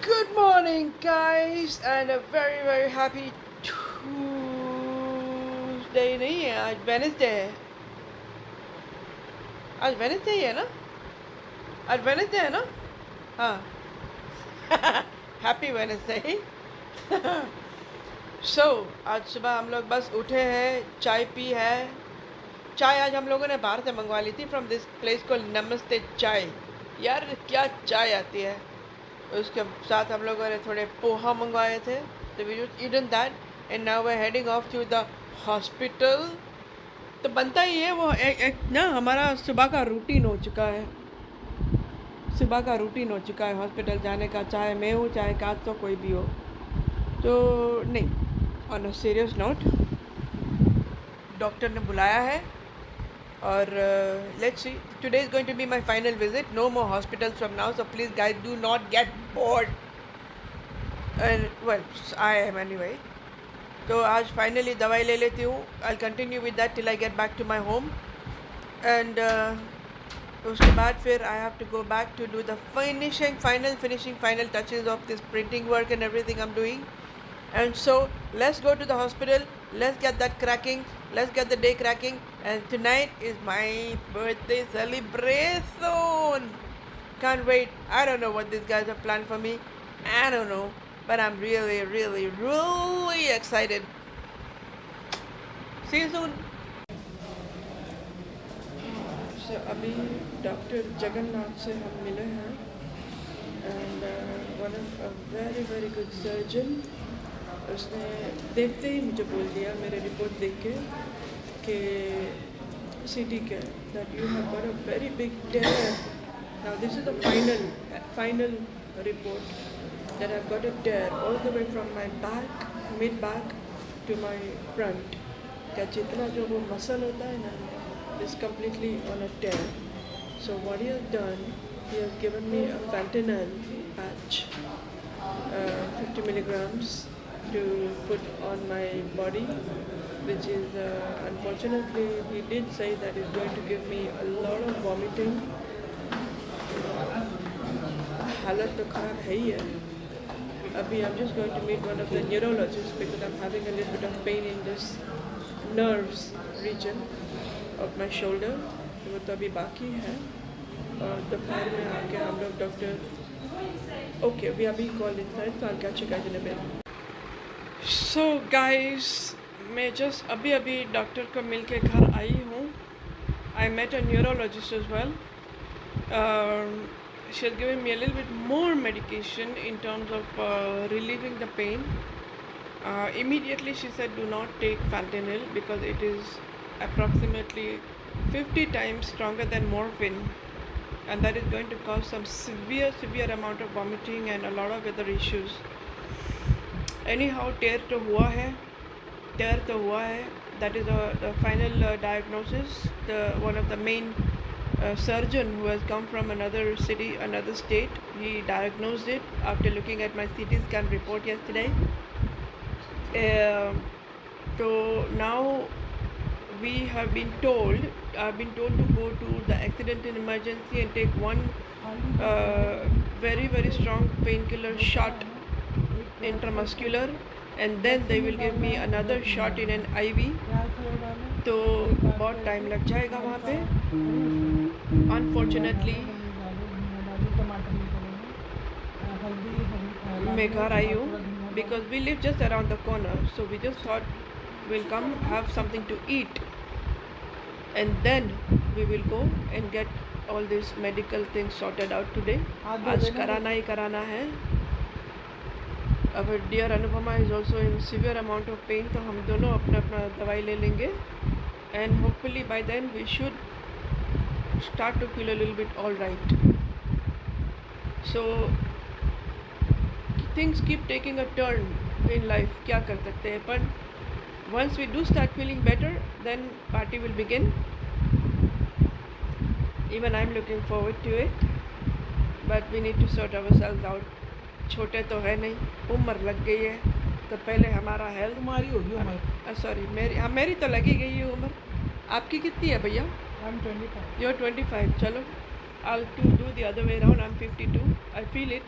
Good morning, guys, and a very very happy Tuesday नहीं है आज वेनेसडे है। आज वेनेसडे ही है ना? आज वेनेसडे है ना? हाँ। Happy Wednesday. सो आज सुबह हम लोग बस उठे हैं, चाय पी है। चाय आज हम लोगों ने बाहर से मंगवा ली थी फ्रॉम दिस प्लेस को नमस्ते चाय। यार क्या चाय आती है। उसके साथ हम लोगों ने थोड़े पोहा मंगवाए थे, तो we just eaten that and now we are heading off to the hospital. तो बनता ही है वो एक ना हमारा सुबह का रूटीन हो चुका है। सुबह का रूटीन हो चुका है हॉस्पिटल जाने का, चाहे मैं हूँ चाहे काश तो कोई भी हो। तो नहीं, on a serious note doctor ने बुलाया है और let's see, today is going to be my final visit. No more hospitals from now, so please guys do not get bored. Well I am anyway. तो आज finally दवाई ले लेती हूँ। I continue with that till I get back to my home and उसके बाद फिर I have to go back to do the final touches of this printing work and everything I am doing. And so let's go to the hospital, let's get that cracking, let's get the day cracking. And tonight is my birthday celebration. Can't wait. I don't know what these guys have planned for me. I don't know, but I'm really really really excited. See you soon. So अभी doctor Jagannath से हम मिले हैं and one of a very good surgeon. उसने देखते ही मुझे बोल दिया मेरे रिपोर्ट देख के कि सीटी के that you have got a very big tear. Now this is the final report that I got a tear all the way from my back, mid back to my front. क्या जितना जो वो muscle होता है ना is completely on a tear. So what he has done, he has given me a fentanyl patch 50 milligrams to put on my body, which is unfortunately he did say that it's going to give me a lot of vomiting. हालत तो ख़राब है ही है। अभी I'm just going to meet one of the neurologists because I'm having a little bit of pain in this nerves region of my shoulder. वो तो अभी बाकी है और दोपहर में आके हम लोग डॉक्टर ओके वी अभी call inside so I'll catch you guys in a bit. So guys मैं जस्ट अभी डॉक्टर को मिल के घर आई हूँ। I met a neurologist as well. She has given me a little bit more medication in terms of relieving the pain. Immediately she said do not take fentanyl because it is approximately 50 times stronger than morphine and that is going to cause some severe amount of vomiting and a lot of other issues. Anyhow टेयर तो हुआ है। That is the final diagnosis. One of the main surgeon who has come from another city, another state, he diagnosed it after looking at my CT scan report yesterday. So now I've been told to go to the accident and emergency and take one very strong painkiller shot intramuscular and then they will give me another shot in an IV. तो बहुत time लग जाएगा वहाँ पे। Unfortunately मैं घर आई हूँ because we live just around the corner, so we just thought we'll come have something to eat and then we will go and get all these medical things sorted out today. आज कराना ही कराना है। अब dear Anupama is also in severe amount of pain, तो हम दोनों अपना अपना दवाई ले लेंगे and hopefully by then we should start to feel a little bit all right. So things keep taking a turn in life, क्या कर सकते हैं, पर once we do start feeling better then party will begin. Even I am looking forward to it but we need to sort ourselves out. छोटे तो है नहीं, उम्र लग गई है, तो पहले हमारा हेल्थ। तुम्हारी होगी उम्र। सॉरी मेरी तो लगी गई है उम्र। आपकी कितनी है भैया? I am 25। You are 25। चलो I'll do the other way around. I'm 52. I feel it.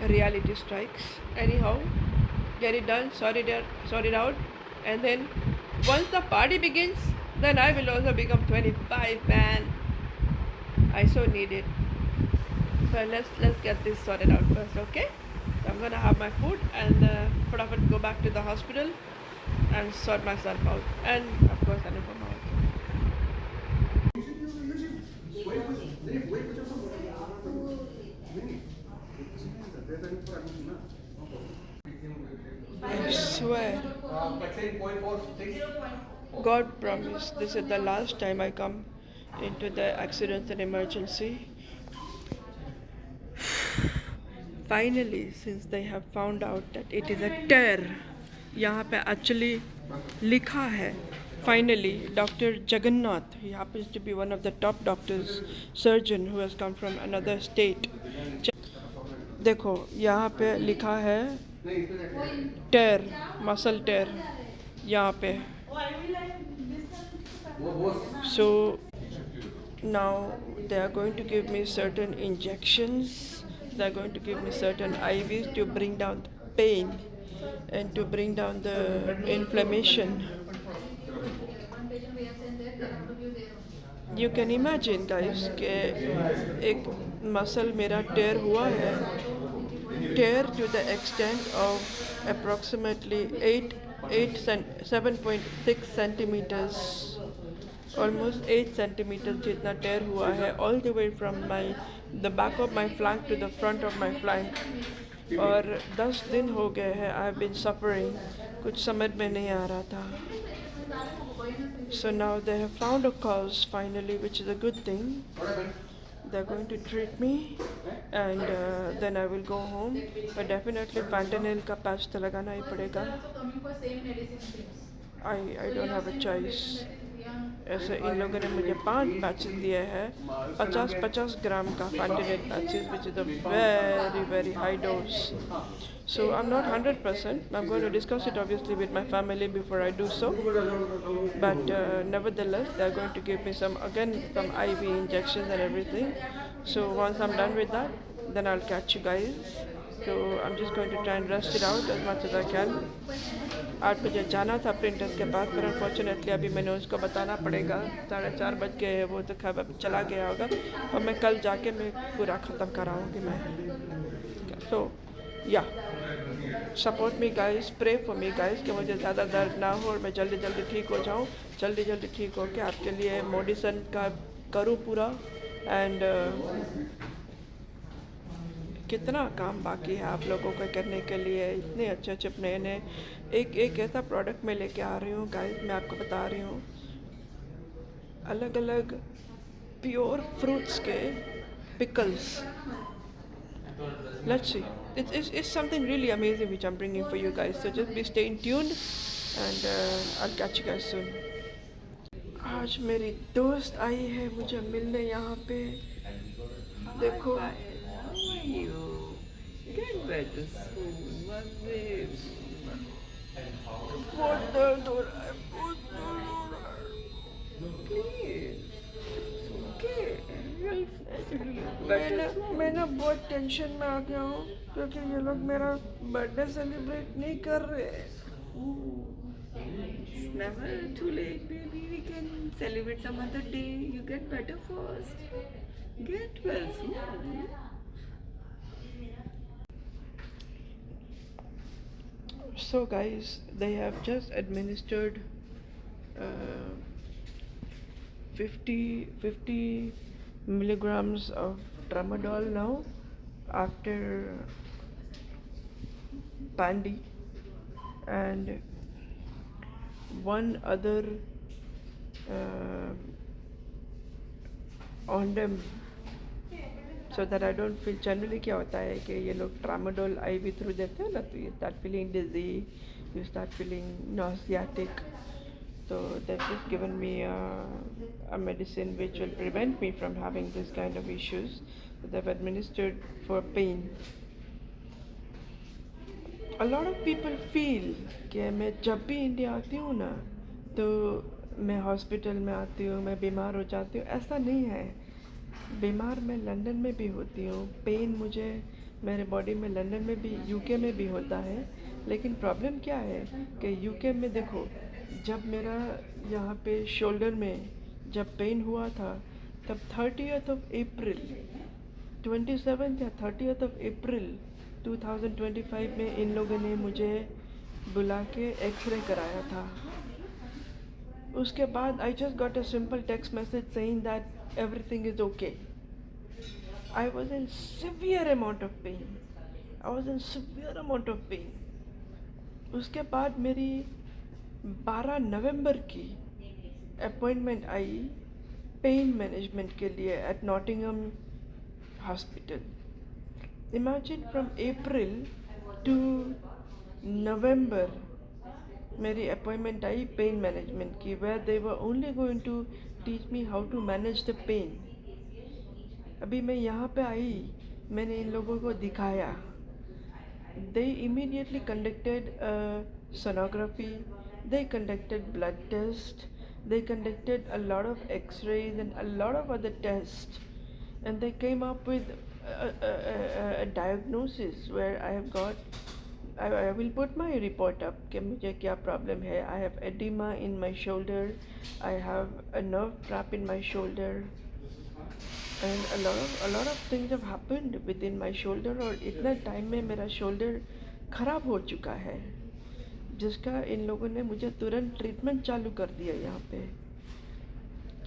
reality strikes. Anyhow, get it done, sort it out, and then once the party begins, then I will also become 25, man. I so need it. So let's get this sorted out first, okay? So I'm gonna have my food and go back to the hospital and sort myself out, and of course Anupama also. I swear, God promised this is the last time I come into the accident and emergency. Finally, since they have found out that it is a tear, यहाँ पे actually लिखा है. Finally, Dr. Jagannath, he happens to be one of the top doctors, surgeon who has come from another state. देखो यहाँ पे लिखा है tear, muscle tear, यहाँ पे. So now they are going to give me certain injections. They are going to give me certain IVs to bring down the pain and to bring down the inflammation. You can imagine guys कि एक muscle मेरा tear हुआ है, tear to the extent of approximately 7.6 centimeters, almost 8 centimeters जितना tear हुआ है, all the way from the back of my flank to the front of my flank. और 10 दिन हो गए हैं I have been suffering, कुछ समझ में नहीं आ रहा था. So now they have found a cause finally, which is a good thing. They're going to treat me and then I will go home. But definitely fentanyl का patch तो लगाना ही पड़ेगा. I don't have a choice. ऐसे इन लोगों ने मुझे 5 patches दिए हैं, 50 ग्राम का fentanyl patches, which is a very very high dose. So I'm not 100%. I'm going to discuss it obviously with my family before I do so. But nevertheless, they're going to give me some IV injections and everything. So once I'm done with that, then I'll catch you guys. So I'm just going to try and rest it out as much as I can. 8 बजे जाना था printer के पास, पर unfortunately अभी मैंने उसको बताना पड़ेगा, 4:30 बज गए हैं, वो तो खैर चला गया होगा और मैं कल जाके मैं पूरा ख़त्म कराऊंगी मैं. So yeah, support me guys, pray for me guys कि मुझे ज़्यादा दर्द ना हो और मैं जल्दी जल्दी ठीक हो जाऊँ, जल्दी ठीक हो के आपके लिए मेडिसिन का करूँ पूरा. एंड कितना काम बाकी है आप लोगों को करने के लिए, इतने अच्छे नए एक ऐसा प्रोडक्ट मैं लेके आ रही हूँ गाइस, मैं आपको बता रही हूँ, अलग अलग प्योर फ्रूट्स के pickles. Let's see. It's something really amazing which I'm bringing for you guys. So just be staying tuned and I'll catch you guys soon. आज मेरी दोस्त आई है मुझे मिलने यहाँ पे. देखो. Get better soon, Monday. बहुत दर्द हो रहा है, बहुत दर्द हो रहा है. Please, it's okay. मैं ना बहुत टेंशन में आ गया हूँ क्योंकि ये लोग मेरा बर्थडे सेलिब्रेट नहीं कर रहे. It's never too late, baby. We can celebrate some other day. You get better first. Get well soon. So guys, they have just administered 50 milligrams of tramadol now after Pandi, and one other on them, so that I don't feel. Generally क्या होता है कि ये लोग tramadol IV through देते हैं ना, तो you start feeling dizzy, you start feeling nauseatic. So they've just given me a medicine which will prevent me from having this kind of issues. So they've administered for pain. A lot of people feel कि मैं जब भी India आती हूँ ना तो मैं hospital में आती हूँ, मैं बीमार हो जाती हूँ. ऐसा नहीं है. बीमार मैं लंदन में भी होती हूँ, पेन मुझे मेरे बॉडी में लंदन में भी, यूके में भी होता है। लेकिन प्रॉब्लम क्या है कि यूके में देखो, जब मेरा यहाँ पे शोल्डर में जब पेन हुआ था, तब 30th ऑफ अप्रैल 27 या 30th ऑफ अप्रैल 2025 में इन लोगों ने मुझे बुला के एक्सरे कराया था। उसके बाद I just got a simple text message saying that everything is okay. I was in severe amount of pain. I was in severe amount of pain. उसके बाद मेरी 12 नवंबर की अपॉइंटमेंट आई पेन मैनेजमेंट के लिए at Nottingham hospital. Imagine from April to November मेरी appointment आई pain management की, where they were only going to teach me how to manage the pain. अभी मैं यहाँ पे आई, मैंने इन लोगों को दिखाया। They immediately conducted a sonography, they conducted blood test, they conducted a lot of x-rays and a lot of other tests, and they came up with a diagnosis where I have got, I will put my report up कि मुझे क्या problem है। I have edema in my shoulder, I have a nerve trap in my shoulder, and a lot of things have happened within my shoulder। और इतना time में मेरा shoulder ख़राब हो चुका है, जिसका इन लोगों ने मुझे तुरंत ट्रीटमेंट चालू कर दिया यहाँ पे।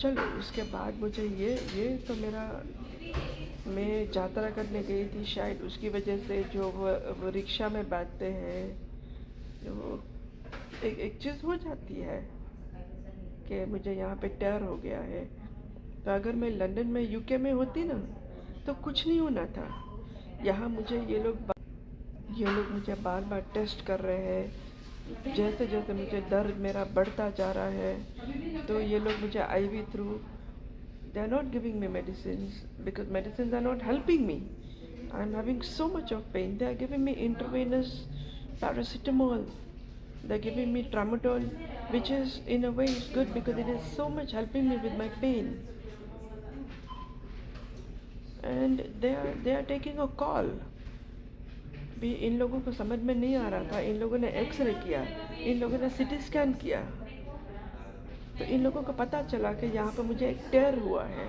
चलो उसके बाद मुझे ये तो मेरा, मैं यात्रा करने गई थी, शायद उसकी वजह से जो वो रिक्शा में बैठते हैं, वो एक चीज़ हो जाती है कि मुझे यहाँ पे टेर हो गया है। तो अगर मैं लंदन में यूके में होती ना, तो कुछ नहीं होना था। यहाँ मुझे ये लोग मुझे बार बार टेस्ट कर रहे हैं। जैसे जैसे मुझे दर्द मेरा बढ़ता जा रहा है, तो ये लोग मुझे IV through, they are not giving me medicines because medicines are not helping me. I am having so much of pain, they are giving me intravenous paracetamol, they are giving me tramadol, which is in a way is good because it is so much helping me with my pain. And they are taking a call। भी इन लोगों को समझ में नहीं आ रहा था। इन लोगों ने एक्सरे किया, इन लोगों ने सीटी स्कैन किया, तो इन लोगों को पता चला कि यहाँ पर मुझे एक टेयर हुआ है।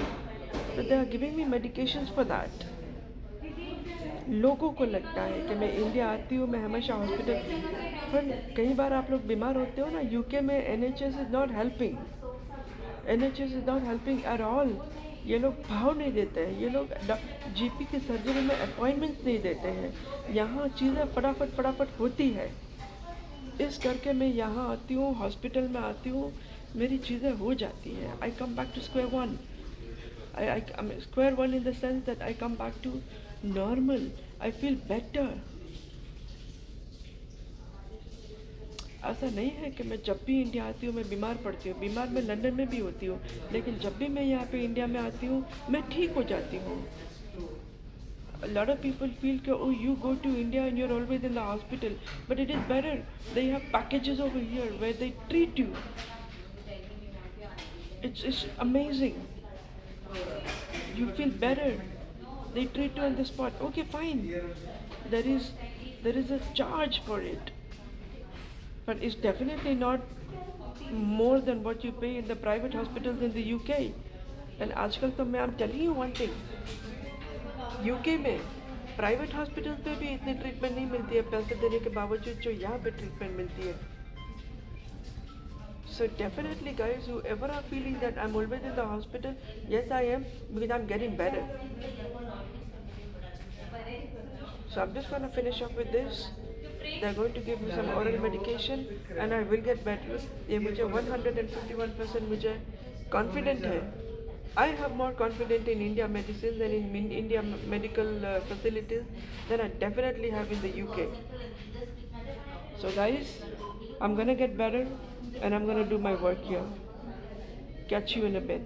तो they are giving me medications for that. लोगों को लगता है कि मैं इंडिया आती हूँ, मैं हमेशा हॉस्पिटल, पर कई बार आप लोग बीमार होते हो ना, यूके में NHS is not helping, NHS is not helping at all. ये लोग भाव नहीं देते हैं, ये लोग GP की सर्जरी में अपॉइंटमेंट्स नहीं देते हैं। यहाँ चीज़ें फटाफट होती है, इस करके मैं यहाँ आती हूँ, हॉस्पिटल में आती हूँ, मेरी चीज़ें हो जाती हैं। I come back to square one. I square one in the sense that I come back to normal, I feel better। ऐसा नहीं है कि मैं जब भी इंडिया आती हूँ मैं बीमार पड़ती हूँ। बीमार मैं लंदन में भी होती हूँ, लेकिन जब भी मैं यहाँ पे इंडिया में आती हूँ मैं ठीक हो जाती हूँ। A lot of people feel कि oh you go to India and you're always in the hospital, but it is better, they have packages over here where they treat you। It's amazing, you feel better, they treat you on the spot। Okay, fine, there is a charge for it, but it's definitely not more than what you pay in the private hospitals in the UK। and आजकल तो मैं I'm telling you one thing, UK में private hospitals पे भी इतनी treatment नहीं मिलती है पैसे देने के बावजूद जो यहाँ पे ट्रीटमेंट मिलती है। So definitely guys, whoever are feeling that I'm always in the hospital, yes I am, because I'm getting better। So I'm just going to finish up with this। They're going to give me some oral medication and I will get better। ये मुझे 151% मुझे confident है। I have more confidence in India medicine than in India medical facilities than I definitely have in the UK। So guys, I'm gonna get better and I'm gonna do my work here। Catch you in a bit।